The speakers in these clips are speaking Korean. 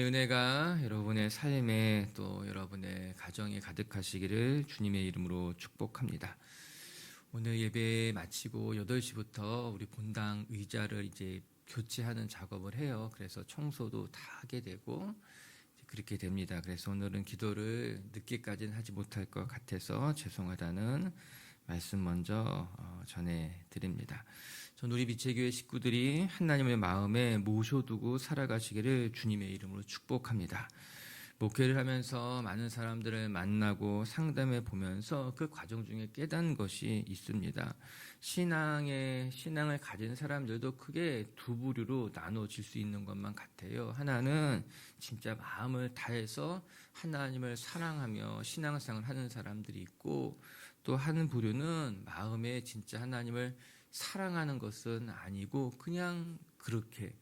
은혜가 여러분의 삶에 또 여러분의 가정에 가득하시기를 주님의 이름으로 축복합니다. 오늘 예배 마치고 8시부터 우리 본당 의자를 이제 교체하는 작업을 해요. 그래서 청소도 다 하게 되고 그렇게 됩니다. 그래서 오늘은 기도를 늦게까지는 하지 못할 것 같아서 죄송하다는 말씀 먼저 전해드립니다. 전 우리 미체교회 식구들이 하나님의 마음에 모셔두고 살아가시기를 주님의 이름으로 축복합니다. 목회를 하면서 많은 사람들을 만나고 상담해 보면서 그 과정 중에 깨닫는 것이 있습니다. 신앙을 가진 사람들도 크게 두 부류로 나눠질 수 있는 것만 같아요. 하나는 진짜 마음을 다해서 하나님을 사랑하며 신앙생활을 하는 사람들이 있고, 또 한 부류는 마음에 진짜 하나님을 사랑하는 것은 아니고 그냥 그렇게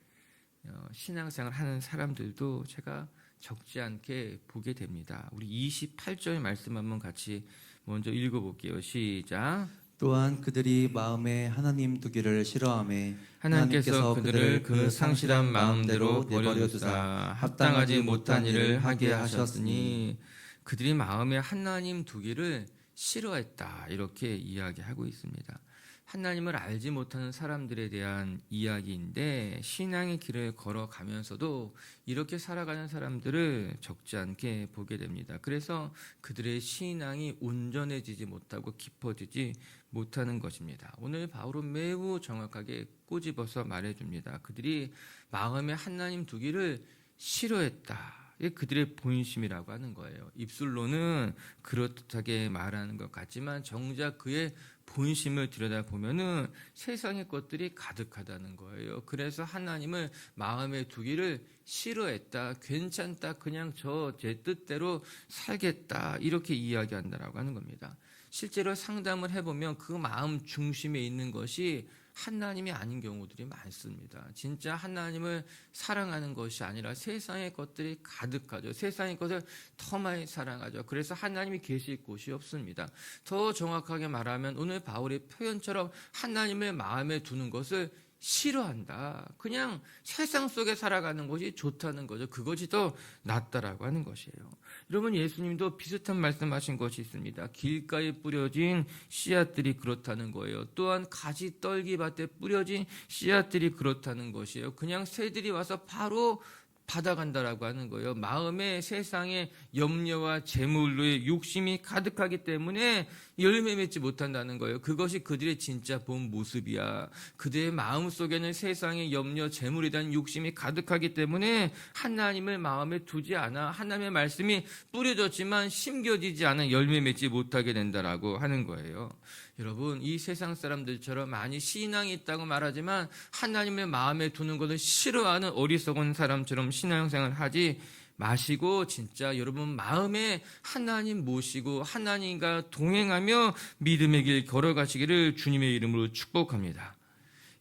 신앙생활 하는 사람들도 제가 적지 않게 보게 됩니다. 우리 28절 말씀 한번 같이 먼저 읽어볼게요. 시작. 또한 그들이 마음에 하나님 두기를 싫어하매 하나님께서 그들을 그 상실한 마음대로 내버려두사 합당하지 못한 일을 하게 하셨으니 그들이 마음에 하나님 두기를 싫어했다, 이렇게 이야기하고 있습니다. 하나님을 알지 못하는 사람들에 대한 이야기인데, 신앙의 길을 걸어가면서도 이렇게 살아가는 사람들을 적지 않게 보게 됩니다. 그래서 그들의 신앙이 온전해지지 못하고 깊어지지 못하는 것입니다. 오늘 바울은 매우 정확하게 꼬집어서 말해줍니다. 그들이 마음에 하나님 두기를 싫어했다. 이게 그들의 본심이라고 하는 거예요. 입술로는 그렇게 말하는 것 같지만 정작 그의 본심을 들여다보면은 세상의 것들이 가득하다는 거예요. 그래서 하나님을 마음에 두기를 싫어했다, 괜찮다, 그냥 제 뜻대로 살겠다, 이렇게 이야기한다라고 하는 겁니다. 실제로 상담을 해보면 그 마음 중심에 있는 것이 하나님이 아닌 경우들이 많습니다. 진짜 하나님을 사랑하는 것이 아니라 세상의 것들이 가득하죠. 세상의 것을 더 많이 사랑하죠. 그래서 하나님이 계실 곳이 없습니다. 더 정확하게 말하면 오늘 바울의 표현처럼 하나님을 마음에 두는 것을 싫어한다. 그냥 세상 속에 살아가는 것이 좋다는 거죠. 그것이 더 낫다라고 하는 것이에요. 여러분, 예수님도 비슷한 말씀하신 것이 있습니다. 길가에 뿌려진 씨앗들이 그렇다는 거예요. 또한 가지 떨기밭에 뿌려진 씨앗들이 그렇다는 것이에요. 그냥 새들이 와서 바로 받아간다라고 하는 거예요. 마음에 세상의 염려와 재물로의 욕심이 가득하기 때문에 열매 맺지 못한다는 거예요. 그것이 그들의 진짜 본 모습이야. 그들의 마음속에는 세상의 염려, 재물에 대한 욕심이 가득하기 때문에 하나님을 마음에 두지 않아. 하나님의 말씀이 뿌려졌지만 심겨지지 않은 열매 맺지 못하게 된다라고 하는 거예요. 여러분, 이 세상 사람들처럼 많이 신앙이 있다고 말하지만 하나님의 마음에 두는 것을 싫어하는 어리석은 사람처럼 신앙생활 하지 마시고, 진짜 여러분 마음에 하나님 모시고 하나님과 동행하며 믿음의 길 걸어가시기를 주님의 이름으로 축복합니다.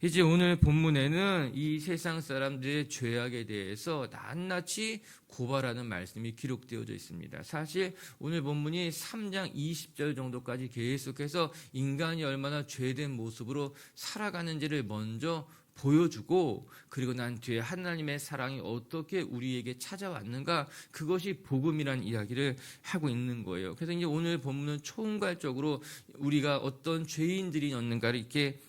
이제 오늘 본문에는 이 세상 사람들의 죄악에 대해서 낱낱이 고발하는 말씀이 기록되어져 있습니다. 사실 오늘 본문이 3장 20절 정도까지 계속해서 인간이 얼마나 죄된 모습으로 살아가는지를 먼저 보여주고, 그리고 난 뒤에 하나님의 사랑이 어떻게 우리에게 찾아왔는가, 그것이 복음이란 이야기를 하고 있는 거예요. 그래서 이제 오늘 본문은 총괄적으로 우리가 어떤 죄인들이었는가를 이렇게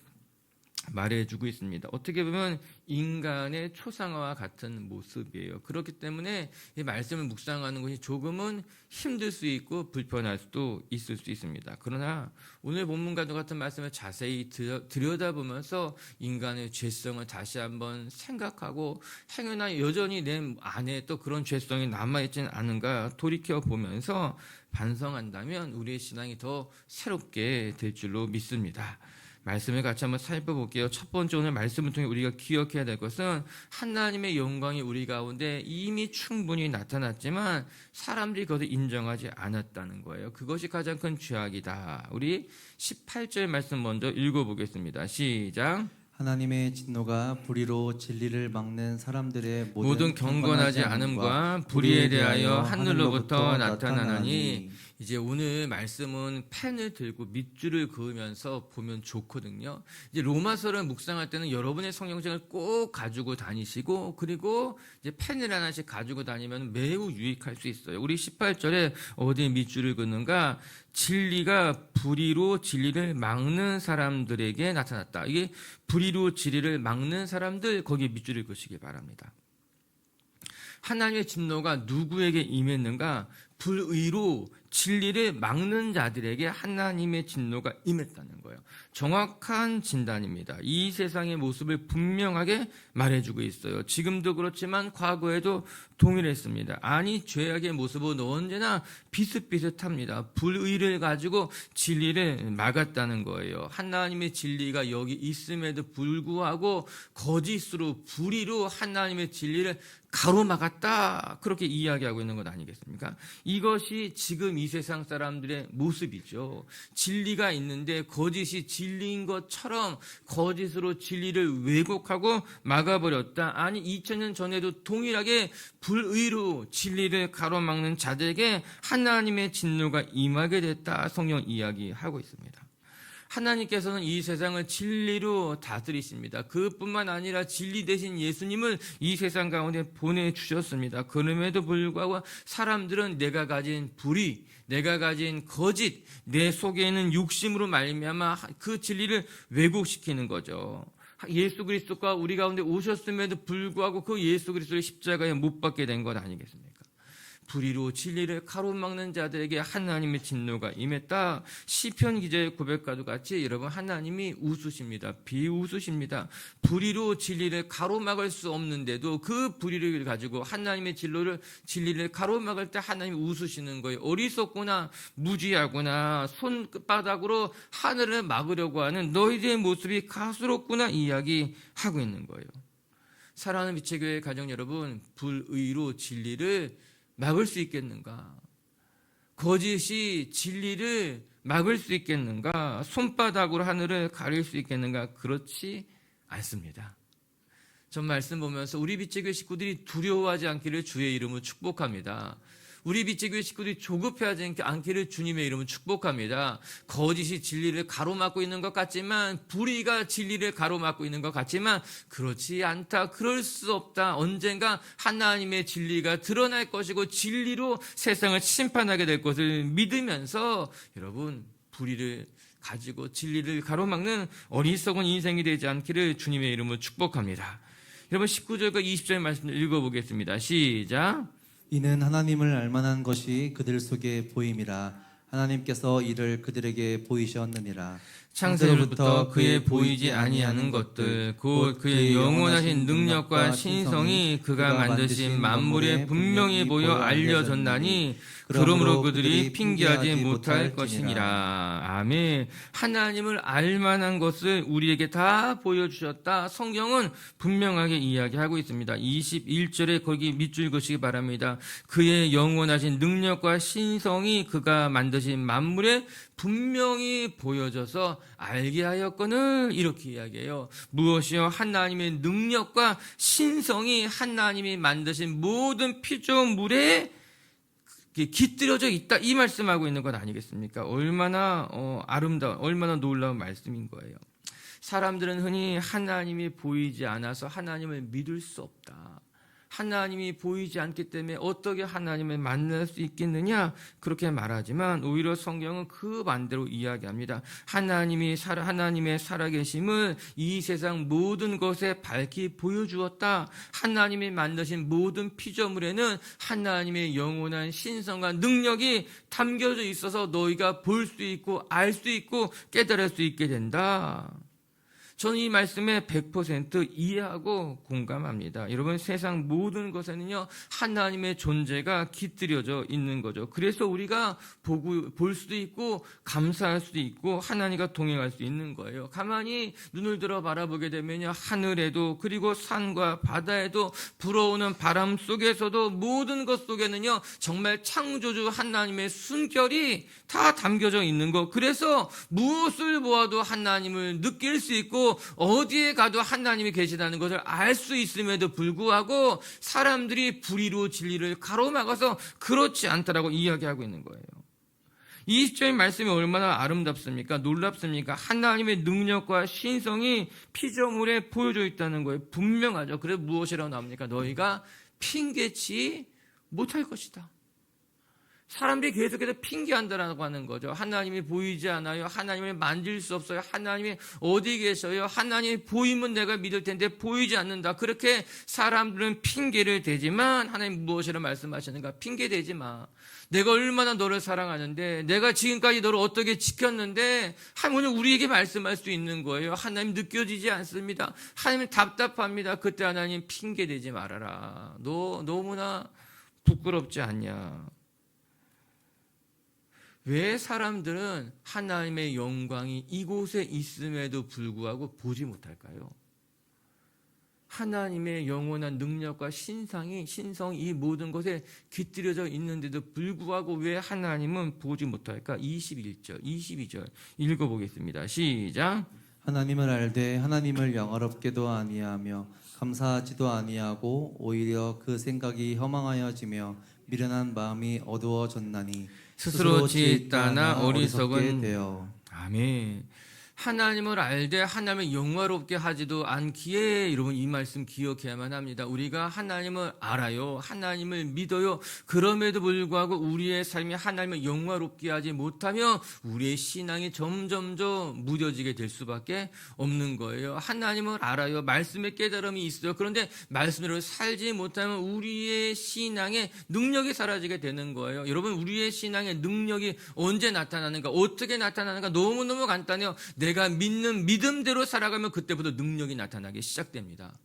말해주고 있습니다. 어떻게 보면 인간의 초상화와 같은 모습이에요. 그렇기 때문에 이 말씀을 묵상하는 것이 조금은 힘들 수 있고 불편할 수도 있을 수 있습니다. 그러나 오늘 본문과도 같은 말씀을 자세히 들여다보면서 인간의 죄성을 다시 한번 생각하고, 행여나 여전히 내 안에 또 그런 죄성이 남아있지는 않은가 돌이켜보면서 반성한다면 우리의 신앙이 더 새롭게 될 줄로 믿습니다. 말씀을 같이 한번 살펴볼게요. 첫 번째, 오늘 말씀을 통해 우리가 기억해야 될 것은 하나님의 영광이 우리 가운데 이미 충분히 나타났지만 사람들이 그것을 인정하지 않았다는 거예요. 그것이 가장 큰 죄악이다. 우리 18절 말씀 먼저 읽어보겠습니다. 시작. 하나님의 진노가 불의로 진리를 막는 사람들의 모든 경건하지 않음과 불의에 대하여 하늘로부터 나타나나니 이제 오늘 말씀은 펜을 들고 밑줄을 그으면서 보면 좋거든요. 이제 로마서를 묵상할 때는 여러분의 성경책을 꼭 가지고 다니시고, 그리고 이제 펜을 하나씩 가지고 다니면 매우 유익할 수 있어요. 우리 18절에 어디에 밑줄을 긋는가? 진리가 불의로 진리를 막는 사람들에게 나타났다. 이게 불의로 진리를 막는 사람들, 거기에 밑줄을 그으시기 바랍니다. 하나님의 진노가 누구에게 임했는가? 불의로 진리를 막는 자들에게 하나님의 진노가 임했다는 거예요. 정확한 진단입니다. 이 세상의 모습을 분명하게 말해주고 있어요. 지금도 그렇지만 과거에도 동일했습니다. 아니, 죄악의 모습은 언제나 비슷비슷합니다. 불의를 가지고 진리를 막았다는 거예요. 하나님의 진리가 여기 있음에도 불구하고 거짓으로, 불의로 하나님의 진리를 가로막았다, 그렇게 이야기하고 있는 것 아니겠습니까? 이것이 지금 이 세상 사람들의 모습이죠. 진리가 있는데 거짓이 진리인 것처럼 거짓으로 진리를 왜곡하고 막아버렸다. 아니, 2000년 전에도 동일하게 불의로 진리를 가로막는 자들에게 하나님의 진노가 임하게 됐다, 성경 이야기하고 있습니다. 하나님께서는 이 세상을 진리로 다스리십니다. 그뿐만 아니라 진리 대신 예수님을 이 세상 가운데 보내주셨습니다. 그럼에도 불구하고 사람들은 내가 가진 불의, 내가 가진 거짓, 내 속에 있는 욕심으로 말미암아 그 진리를 왜곡시키는 거죠. 예수 그리스도가 우리 가운데 오셨음에도 불구하고 그 예수 그리스도를 십자가에 못 박게 된 것 아니겠습니까? 불의로 진리를 가로막는 자들에게 하나님의 진노가 임했다. 시편 기자의 고백과도 같이 여러분, 하나님이 웃으십니다. 비웃으십니다. 불의로 진리를 가로막을 수 없는데도 그 불의를 가지고 하나님의 진리를 가로막을 때 하나님이 웃으시는 거예요. 어리석구나, 무지하구나, 손바닥으로 하늘을 막으려고 하는 너희들의 모습이 가스롭구나 이야기하고 있는 거예요. 사랑하는 빛의 교회 가정 여러분, 불의로 진리를 막을 수 있겠는가? 거짓이 진리를 막을 수 있겠는가? 손바닥으로 하늘을 가릴 수 있겠는가? 그렇지 않습니다. 전 말씀 보면서 우리 빛의 교회 식구들이 두려워하지 않기를 주의 이름으로 축복합니다. 우리 빛의 교회 식구들이 조급해하지 않기를 주님의 이름으로 축복합니다. 거짓이 진리를 가로막고 있는 것 같지만, 불의가 진리를 가로막고 있는 것 같지만 그렇지 않다, 그럴 수 없다. 언젠가 하나님의 진리가 드러날 것이고 진리로 세상을 심판하게 될 것을 믿으면서 여러분, 불의를 가지고 진리를 가로막는 어리석은 인생이 되지 않기를 주님의 이름으로 축복합니다. 여러분, 19절과 20절 말씀 읽어보겠습니다. 시작. 이는 하나님을 알만한 것이 그들 속에 보임이라. 하나님께서 이를 그들에게 보이셨느니라. 창세로부터 그의 보이지 아니하는 것들, 곧 그의 영원하신 능력과 신성이 그가 만드신 만물에 분명히 보여 알려졌나니 그러므로 그들이 핑계하지 못할 것이니라. 아멘. 하나님을 알만한 것을 우리에게 다 보여주셨다. 성경은 분명하게 이야기하고 있습니다. 21절에 거기 밑줄 그시기 바랍니다. 그의 영원하신 능력과 신성이 그가 만드신 만물에 분명히 보여져서 알게 하였거늘, 이렇게 이야기해요. 무엇이요? 하나님의 능력과 신성이 하나님이 만드신 모든 피조물에 깃들여져 있다, 이 말씀하고 있는 것 아니겠습니까? 얼마나 아름다운, 얼마나 놀라운 말씀인 거예요. 사람들은 흔히 하나님이 보이지 않아서 하나님을 믿을 수 없다, 하나님이 보이지 않기 때문에 어떻게 하나님을 만날 수 있겠느냐, 그렇게 말하지만 오히려 성경은 그 반대로 이야기합니다. 하나님의 살아계심을 이 세상 모든 것에 밝히 보여주었다. 하나님이 만드신 모든 피조물에는 하나님의 영원한 신성과 능력이 담겨져 있어서 너희가 볼 수 있고 알 수 있고 깨달을 수 있게 된다. 저는 이 말씀에 100% 이해하고 공감합니다. 여러분, 세상 모든 것에는요, 하나님의 존재가 깃들여져 있는 거죠. 그래서 우리가 볼 수도 있고 감사할 수도 있고 하나님과 동행할 수 있는 거예요. 가만히 눈을 들어 바라보게 되면요, 하늘에도, 그리고 산과 바다에도, 불어오는 바람 속에서도, 모든 것 속에는요, 정말 창조주 하나님의 숨결이 다 담겨져 있는 거. 그래서 무엇을 보아도 하나님을 느낄 수 있고 어디에 가도 하나님이 계시다는 것을 알 수 있음에도 불구하고 사람들이 불의로 진리를 가로막아서 그렇지 않다라고 이야기하고 있는 거예요. 20절의 말씀이 얼마나 아름답습니까? 놀랍습니까? 하나님의 능력과 신성이 피조물에 보여져 있다는 거예요. 분명하죠. 그래서 무엇이라고 나옵니까? 너희가 핑계치 못할 것이다. 사람들이 계속해서 핑계한다라고 하는 거죠. 하나님이 보이지 않아요. 하나님을 만질 수 없어요. 하나님이 어디 계셔요? 하나님이 보이면 내가 믿을 텐데 보이지 않는다. 그렇게 사람들은 핑계를 대지만 하나님 무엇이라 말씀하시는가? 핑계 대지 마. 내가 얼마나 너를 사랑하는데, 내가 지금까지 너를 어떻게 지켰는데, 오늘 우리에게 말씀할 수 있는 거예요. 하나님 느껴지지 않습니다. 하나님 답답합니다. 그때 하나님 핑계 대지 말아라. 너 너무나 부끄럽지 않냐? 왜 사람들은 하나님의 영광이 이곳에 있음에도 불구하고 보지 못할까요? 하나님의 영원한 능력과 신성이 이 모든 것에 깃들여져 있는데도 불구하고 왜 하나님은 보지 못할까? 21절, 22절 읽어보겠습니다. 시작. 하나님을 알되 하나님을 영화롭게도 아니하며 감사하지도 아니하고 오히려 그 생각이 허망하여지며 미련한 마음이 어두워졌나니 스스로 지혜있다나 어리석은 되어. 아멘. 하나님을 알되 하나님을 영화롭게 하지도 않기에, 여러분 이 말씀 기억해야만 합니다. 우리가 하나님을 알아요. 하나님을 믿어요. 그럼에도 불구하고 우리의 삶이 하나님을 영화롭게 하지 못하며 우리의 신앙이 점점점 무뎌지게 될 수밖에 없는 거예요. 하나님을 알아요. 말씀의 깨달음이 있어요. 그런데 말씀대로 살지 못하면 우리의 신앙의 능력이 사라지게 되는 거예요. 여러분, 우리의 신앙의 능력이 언제 나타나는가? 어떻게 나타나는가? 너무너무 간단해요. 내가 믿는 믿음대로 살아가면 그때부터 능력이 나타나기 시작됩니다.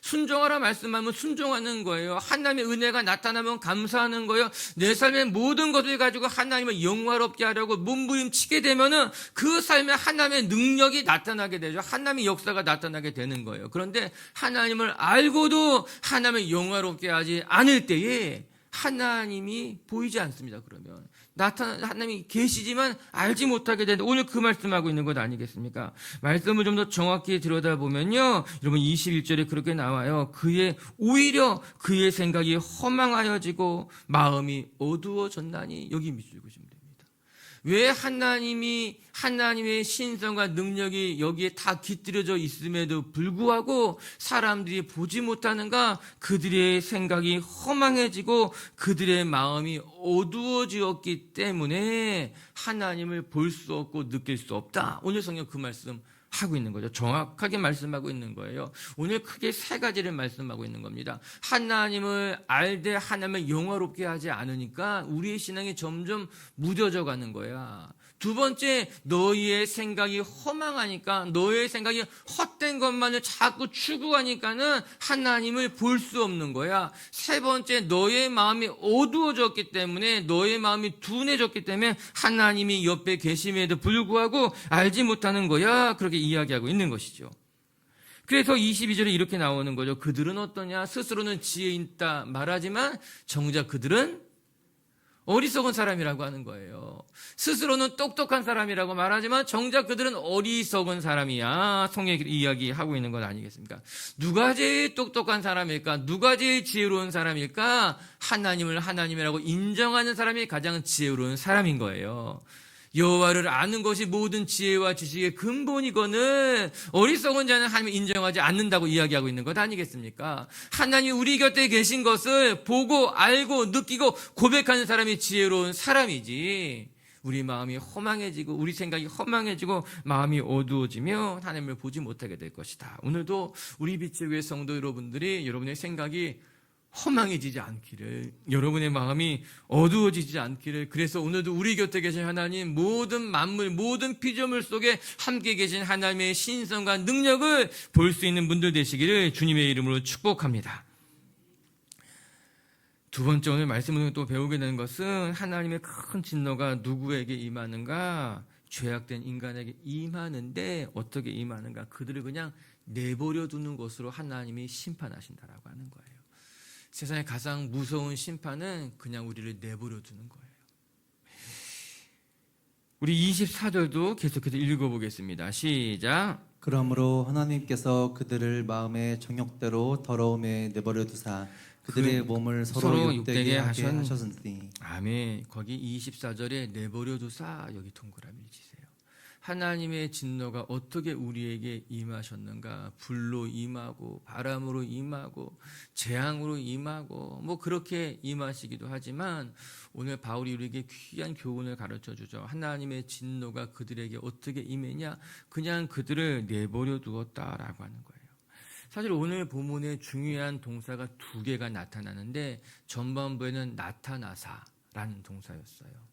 순종하라 말씀하면 순종하는 거예요. 하나님의 은혜가 나타나면 감사하는 거예요. 내 삶의 모든 것을 가지고 하나님을 영화롭게 하려고 몸부림치게 되면은 그 삶에 하나님의 능력이 나타나게 되죠. 하나님의 역사가 나타나게 되는 거예요. 그런데 하나님을 알고도 하나님을 영화롭게 하지 않을 때에 하나님이 보이지 않습니다. 그러면 하나님이 계시지만 알지 못하게 되는데, 오늘 그 말씀하고 있는 것 아니겠습니까? 말씀을 좀 더 정확히 들여다보면요, 여러분 21절에 그렇게 나와요. 오히려 그의 생각이 허망하여지고 마음이 어두워졌나니, 여기 미치고 싶습니다. 왜 하나님의 신성과 능력이 여기에 다 깃들여져 있음에도 불구하고 사람들이 보지 못하는가? 그들의 생각이 허망해지고 그들의 마음이 어두워지었기 때문에 하나님을 볼 수 없고 느낄 수 없다. 오늘 성경 그 말씀 하고 있는 거죠. 정확하게 말씀하고 있는 거예요. 오늘 크게 세 가지를 말씀하고 있는 겁니다. 하나님을 알되 하나님을 영화롭게 하지 않으니까 우리의 신앙이 점점 무뎌져 가는 거야. 두 번째, 너희의 생각이 허망하니까, 너희의 생각이 헛된 것만을 자꾸 추구하니까는 하나님을 볼 수 없는 거야. 세 번째, 너의 마음이 어두워졌기 때문에, 너의 마음이 둔해졌기 때문에 하나님이 옆에 계심에도 불구하고 알지 못하는 거야. 그렇게 이야기하고 있는 것이죠. 그래서 22절에 이렇게 나오는 거죠. 그들은 어떠냐? 스스로는 지혜 있다 말하지만 정작 그들은 어리석은 사람이라고 하는 거예요. 스스로는 똑똑한 사람이라고 말하지만 정작 그들은 어리석은 사람이야. 성경이 이야기하고 있는 건 아니겠습니까? 누가 제일 똑똑한 사람일까? 누가 제일 지혜로운 사람일까? 하나님을 하나님이라고 인정하는 사람이 가장 지혜로운 사람인 거예요. 여호와를 아는 것이 모든 지혜와 지식의 근본이거늘 어리석은 자는 하나님을 인정하지 않는다고 이야기하고 있는 것 아니겠습니까? 하나님이 우리 곁에 계신 것을 보고 알고 느끼고 고백하는 사람이 지혜로운 사람이지, 우리 마음이 허망해지고 우리 생각이 허망해지고 마음이 어두워지며 하나님을 보지 못하게 될 것이다. 오늘도 우리 빛의 교회 성도 여러분들이 여러분의 생각이 허망해지지 않기를, 여러분의 마음이 어두워지지 않기를, 그래서 오늘도 우리 곁에 계신 하나님, 모든 만물, 모든 피조물 속에 함께 계신 하나님의 신성과 능력을 볼 수 있는 분들 되시기를 주님의 이름으로 축복합니다. 두 번째, 오늘 말씀을 또 배우게 되는 것은 하나님의 큰 진노가 누구에게 임하는가? 죄악된 인간에게 임하는데 어떻게 임하는가? 그들을 그냥 내버려 두는 것으로 하나님이 심판하신다라고 하는 거예요. 세상의 가장 무서운 심판은 그냥 우리를 내버려 두는 거예요. 우리 24절도 계속해서 읽어보겠습니다. 시작. 그러므로 하나님께서 그들을 마음의 정욕대로 더러움에 내버려 두사 그들의 몸을 서로 서로 욕되게 욕되게 하게 하셨- 하셨으니 아멘. 거기 24절에 내버려 두사 여기 동그라미를 치세요. 하나님의 진노가 어떻게 우리에게 임하셨는가? 불로 임하고 바람으로 임하고 재앙으로 임하고 뭐 그렇게 임하시기도 하지만 오늘 바울이 우리에게 귀한 교훈을 가르쳐 주죠. 하나님의 진노가 그들에게 어떻게 임했냐? 그냥 그들을 내버려 두었다라고 하는 거예요. 사실 오늘 본문에 중요한 동사가 두 개가 나타나는데 전반부에는 나타나사라는 동사였어요.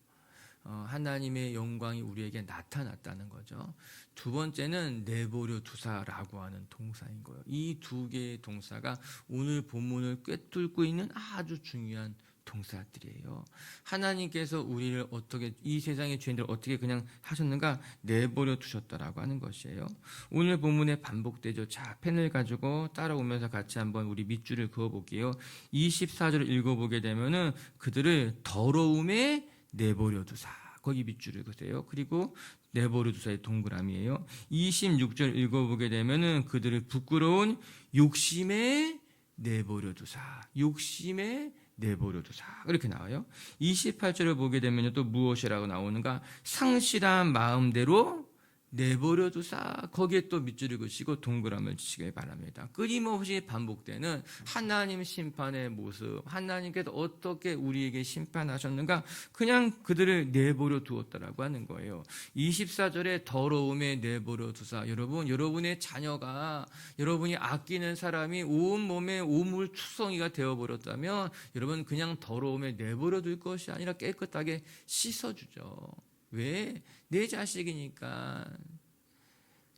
하나님의 영광이 우리에게 나타났다는 거죠. 두 번째는 내버려 두사라고 하는 동사인 거예요. 이 두 개의 동사가 오늘 본문을 꿰뚫고 있는 아주 중요한 동사들이에요. 하나님께서 우리를 어떻게 이 세상의 죄인들을 어떻게 그냥 하셨는가? 내버려 두셨다라고 하는 것이에요. 오늘 본문에 반복되죠. 자, 펜을 가지고 따라오면서 같이 한번 우리 밑줄을 그어 볼게요. 24절을 읽어보게 되면은 그들을 더러움에 내버려 두사. 거기 밑줄을 그으세요. 그리고 내버려 두사의 동그라미예요. 26절 읽어보게 되면은 그들을 부끄러운 욕심에 내버려 두사. 욕심에 내버려 두사. 이렇게 나와요. 28절을 보게 되면 또 무엇이라고 나오는가? 상실한 마음대로 내버려 두사. 거기에 또 밑줄을 그시고 동그라미를 치시기 바랍니다. 끊임없이 반복되는 하나님 심판의 모습. 하나님께서 어떻게 우리에게 심판하셨는가? 그냥 그들을 내버려 두었다라고 하는 거예요. 24절에 더러움에 내버려 두사. 여러분, 여러분의 자녀가 여러분이 아끼는 사람이 온몸에 오물투성이가 되어버렸다면 여러분 그냥 더러움에 내버려 둘 것이 아니라 깨끗하게 씻어주죠. 왜? 내 자식이니까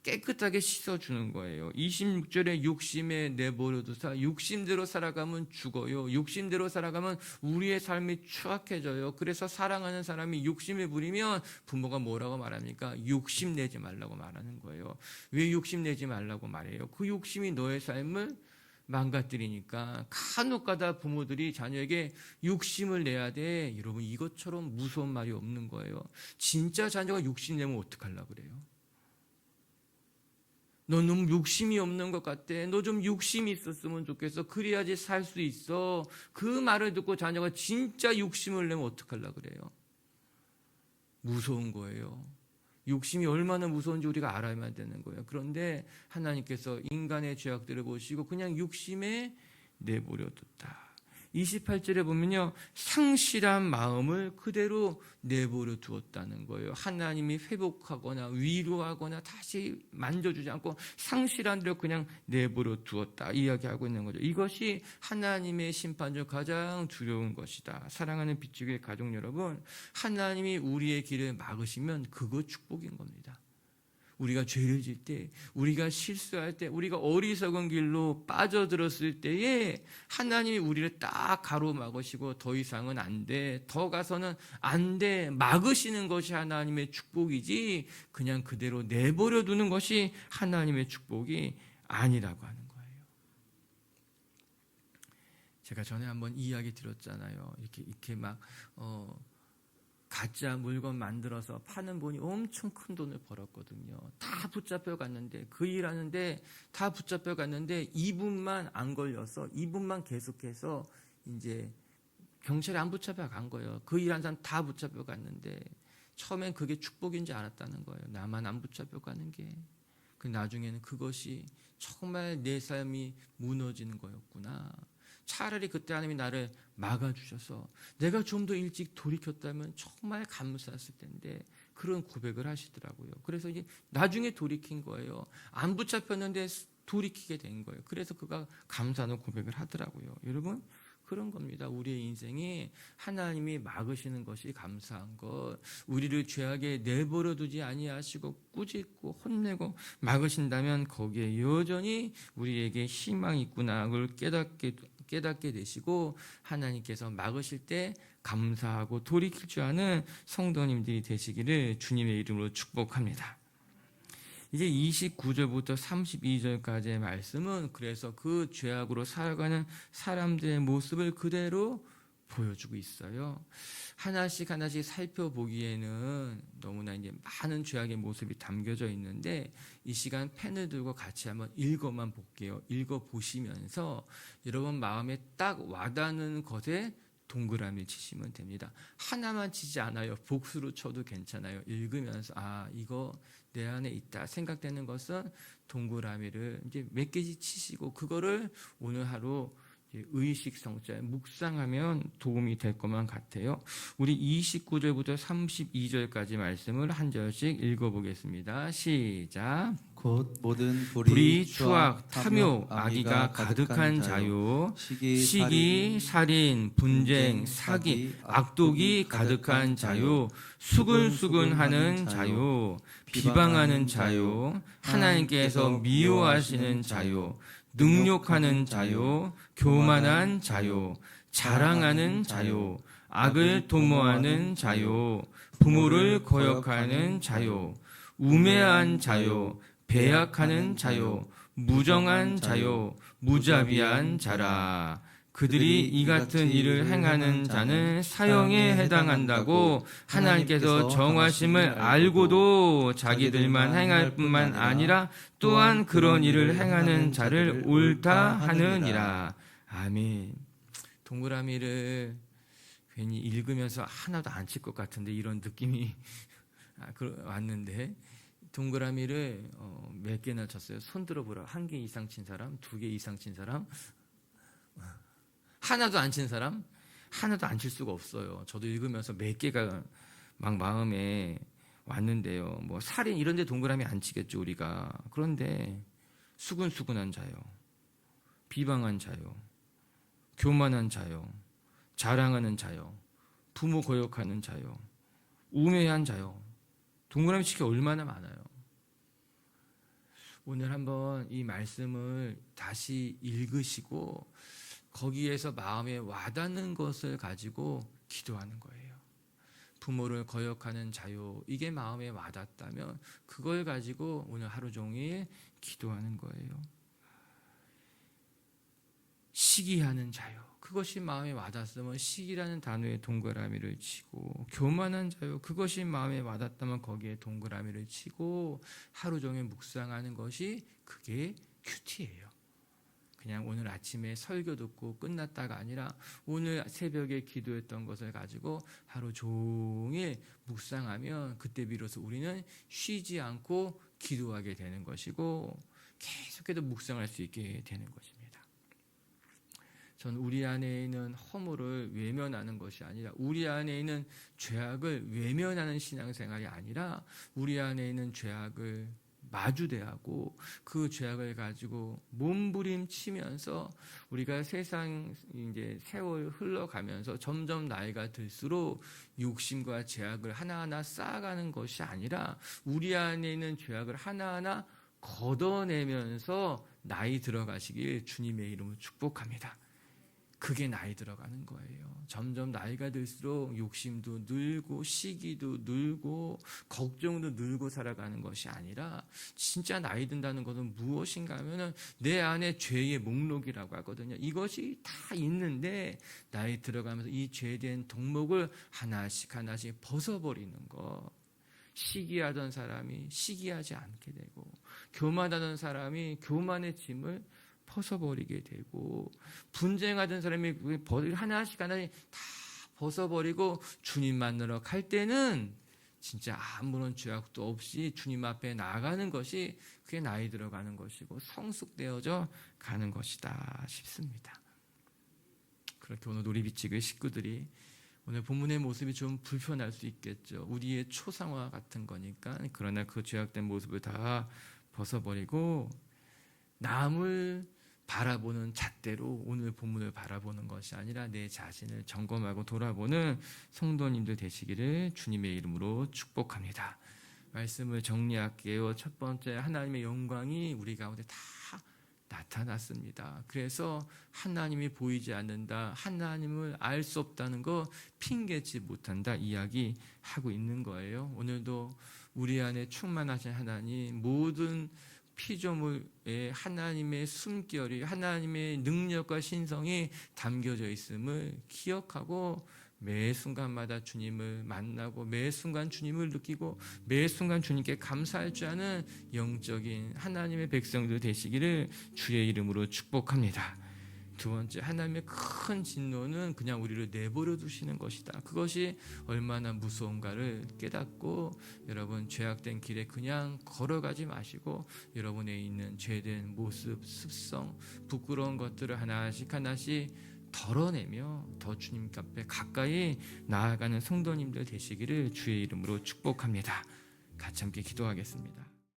깨끗하게 씻어주는 거예요. 26절에 욕심에 내버려 두사. 욕심대로 살아가면 죽어요. 욕심대로 살아가면 우리의 삶이 추악해져요. 그래서 사랑하는 사람이 욕심을 부리면 부모가 뭐라고 말합니까? 욕심내지 말라고 말하는 거예요. 왜 욕심내지 말라고 말해요? 그 욕심이 너의 삶을 망가뜨리니까 간혹가다 부모들이 자녀에게 욕심을 내야 돼. 여러분 이것처럼 무서운 말이 없는 거예요. 진짜 자녀가 욕심내면 어떡하려고 그래요? 너 너무 욕심이 없는 것 같아. 너 좀 욕심이 있었으면 좋겠어. 그래야지 살 수 있어. 그 말을 듣고 자녀가 진짜 욕심을 내면 어떡하려고 그래요? 무서운 거예요. 욕심이 얼마나 무서운지 우리가 알아야만 되는 거예요. 그런데 하나님께서 인간의 죄악들을 보시고 그냥 욕심에 내버려 뒀다. 28절에 보면요, 상실한 마음을 그대로 내버려 두었다는 거예요. 하나님이 회복하거나 위로하거나 다시 만져주지 않고 상실한 대로 그냥 내버려 두었다 이야기하고 있는 거죠. 이것이 하나님의 심판 중 가장 두려운 것이다. 사랑하는 빛주교의 가족 여러분, 하나님이 우리의 길을 막으시면 그거 축복인 겁니다. 우리가 죄를 질 때, 우리가 실수할 때, 우리가 어리석은 길로 빠져들었을 때에 하나님이 우리를 딱 가로막으시고 더 이상은 안 돼, 더 가서는 안 돼, 막으시는 것이 하나님의 축복이지 그냥 그대로 내버려 두는 것이 하나님의 축복이 아니라고 하는 거예요. 제가 전에 한번 이야기 드렸잖아요. 이렇게 막 가짜 물건 만들어서 파는 분이 엄청 큰 돈을 벌었거든요. 다 붙잡혀 갔는데, 그 일하는데 다 붙잡혀 갔는데 2분만 안 걸려서 2분만 계속해서 이제 경찰에 안 붙잡혀 간 거예요. 그 일한 사람 다 붙잡혀 갔는데 처음엔 그게 축복인지 알았다는 거예요. 나만 안 붙잡혀 가는 게. 그 나중에는 그것이 정말 내 삶이 무너지는 거였구나. 차라리 그때 하나님이 나를 막아주셔서 내가 좀 더 일찍 돌이켰다면 정말 감사했을 텐데, 그런 고백을 하시더라고요. 그래서 이제 나중에 돌이킨 거예요. 안 붙잡혔는데 돌이키게 된 거예요. 그래서 그가 감사하는 고백을 하더라고요. 여러분, 그런 겁니다. 우리의 인생이 하나님이 막으시는 것이 감사한 것. 우리를 죄악에 내버려 두지 아니하시고 꾸짖고 혼내고 막으신다면 거기에 여전히 우리에게 희망이 있구나. 그걸 깨닫게 되시고 하나님께서 막으실 때 감사하고 돌이킬 줄 아는 성도님들이 되시기를 주님의 이름으로 축복합니다. 이제 29절부터 32절까지의 말씀은 그래서 그 죄악으로 살아가는 사람들의 모습을 그대로 보여주고 있어요. 하나씩 하나씩 살펴보기에는 너무나 이제 많은 죄악의 모습이 담겨져 있는데 이 시간 펜을 들고 같이 한번 읽어만 볼게요. 읽어 보시면서 여러분 마음에 딱 와닿는 것에 동그라미 치시면 됩니다. 하나만 치지 않아요. 복수로 쳐도 괜찮아요. 읽으면서 이거 내 안에 있다 생각되는 것은 동그라미를 이제 몇 개씩 치시고 그거를 오늘 하루 의식 성자에 묵상하면 도움이 될 것만 같아요. 우리 29절부터 32절까지 말씀을 한 절씩 읽어보겠습니다. 시작. 곧 모든 불의, 추악, 탐욕, 악의가 가득한 자요, 시기, 살인, 분쟁, 사기, 악독이 가득한 자요, 수근수근하는 자요, 비방하는 자요, 하나님께서 미워하시는 자요, 능욕하는 자요, 교만한 자요, 자랑하는 자요, 악을 도모하는 자요, 부모를 거역하는 자요, 우매한 자요, 배약하는 자요, 무정한 자요, 무자비한 자라. 그들이 이 같은 일을 행하는 자는 사형에 해당한다고 하나님께서 정하심을 알고도 자기들만 행할 뿐만 아니라 또한 그런 일을 행하는 자를 옳다 하느니라. 아멘. 동그라미를 괜히 읽으면서 하나도 안 칠 것 같은데 이런 느낌이 왔는데 동그라미를 몇 개나 쳤어요? 손 들어보라. 1개 이상 친 사람, 2개 이상 친 사람, 하나도 안 친 사람, 하나도 안 칠 수가 없어요. 저도 읽으면서 몇 개가 막 마음에 왔는데요. 뭐 살인 이런 데 동그라미 안 치겠죠 우리가. 그런데 수근수근한 자요, 비방한 자요, 교만한 자요, 자랑하는 자요, 부모 거역하는 자요, 우매한 자요. 동그라미 치기 얼마나 많아요. 오늘 한번 이 말씀을 다시 읽으시고 거기에서 마음에 와닿는 것을 가지고 기도하는 거예요. 부모를 거역하는 자요, 이게 마음에 와닿다면 그걸 가지고 오늘 하루 종일 기도하는 거예요. 시기하는 자요, 그것이 마음에 와닿으면 시기라는 단어에 동그라미를 치고, 교만한 자요, 그것이 마음에 와닿다면 거기에 동그라미를 치고 하루 종일 묵상하는 것이 그게 큐티예요. 그냥 오늘 아침에 설교 듣고 끝났다가 아니라 오늘 새벽에 기도했던 것을 가지고 하루 종일 묵상하면 그때 비로소 우리는 쉬지 않고 기도하게 되는 것이고 계속해서 묵상할 수 있게 되는 것입니다. 전 우리 안에 있는 허물을 외면하는 것이 아니라, 우리 안에 있는 죄악을 외면하는 신앙생활이 아니라 우리 안에 있는 죄악을 마주대하고 그 죄악을 가지고 몸부림치면서 우리가 세상 이제 세월 흘러가면서 점점 나이가 들수록 욕심과 죄악을 하나하나 쌓아가는 것이 아니라 우리 안에 있는 죄악을 하나하나 걷어내면서 나이 들어가시길 주님의 이름으로 축복합니다. 그게 나이 들어가는 거예요. 점점 나이가 들수록 욕심도 늘고 시기도 늘고 걱정도 늘고 살아가는 것이 아니라, 진짜 나이 든다는 것은 무엇인가 하면은 내 안에 죄의 목록이라고 하거든요. 이것이 다 있는데 나이 들어가면서 이 죄된 덕목을 하나씩 하나씩 벗어버리는 것. 시기하던 사람이 시기하지 않게 되고, 교만하던 사람이 교만의 짐을 벗어버리게 되고, 분쟁하던 사람이 하나씩 하나씩 다 벗어버리고 주님 만나러 갈 때는 진짜 아무런 죄악도 없이 주님 앞에 나아가는 것이 그게 나이 들어가는 것이고 성숙되어져 가는 것이다 싶습니다. 그렇게 오늘 놀이비치그 식구들이 오늘 본문의 모습이 좀 불편할 수 있겠죠. 우리의 초상화 같은 거니까. 그러나 그 죄악된 모습을 다 벗어버리고 남을 바라보는 잣대로 오늘 본문을 바라보는 것이 아니라 내 자신을 점검하고 돌아보는 성도님들 되시기를 주님의 이름으로 축복합니다. 말씀을 정리할게요. 첫 번째, 하나님의 영광이 우리 가운데 다 나타났습니다. 그래서 하나님이 보이지 않는다, 하나님을 알 수 없다는 거 핑계치 못한다 이야기하고 있는 거예요. 오늘도 우리 안에 충만하신 하나님, 모든 피조물에 하나님의 숨결이, 하나님의 능력과 신성이 담겨져 있음을 기억하고 매 순간마다 주님을 만나고 매 순간 주님을 느끼고 매 순간 주님께 감사할 줄 아는 영적인 하나님의 백성들 되시기를 주의 이름으로 축복합니다. 두 번째, 하나님의 큰 진노는 그냥 우리를 내버려 두시는 것이다. 그것이 얼마나 무서운가를 깨닫고 여러분 죄악된 길에 그냥 걸어가지 마시고 여러분에 있는 죄된 모습, 습성, 부끄러운 것들을 하나씩 하나씩 덜어내며 더 주님 앞에 가까이 나아가는 성도님들 되시기를 주의 이름으로 축복합니다. 같이 함께 기도하겠습니다.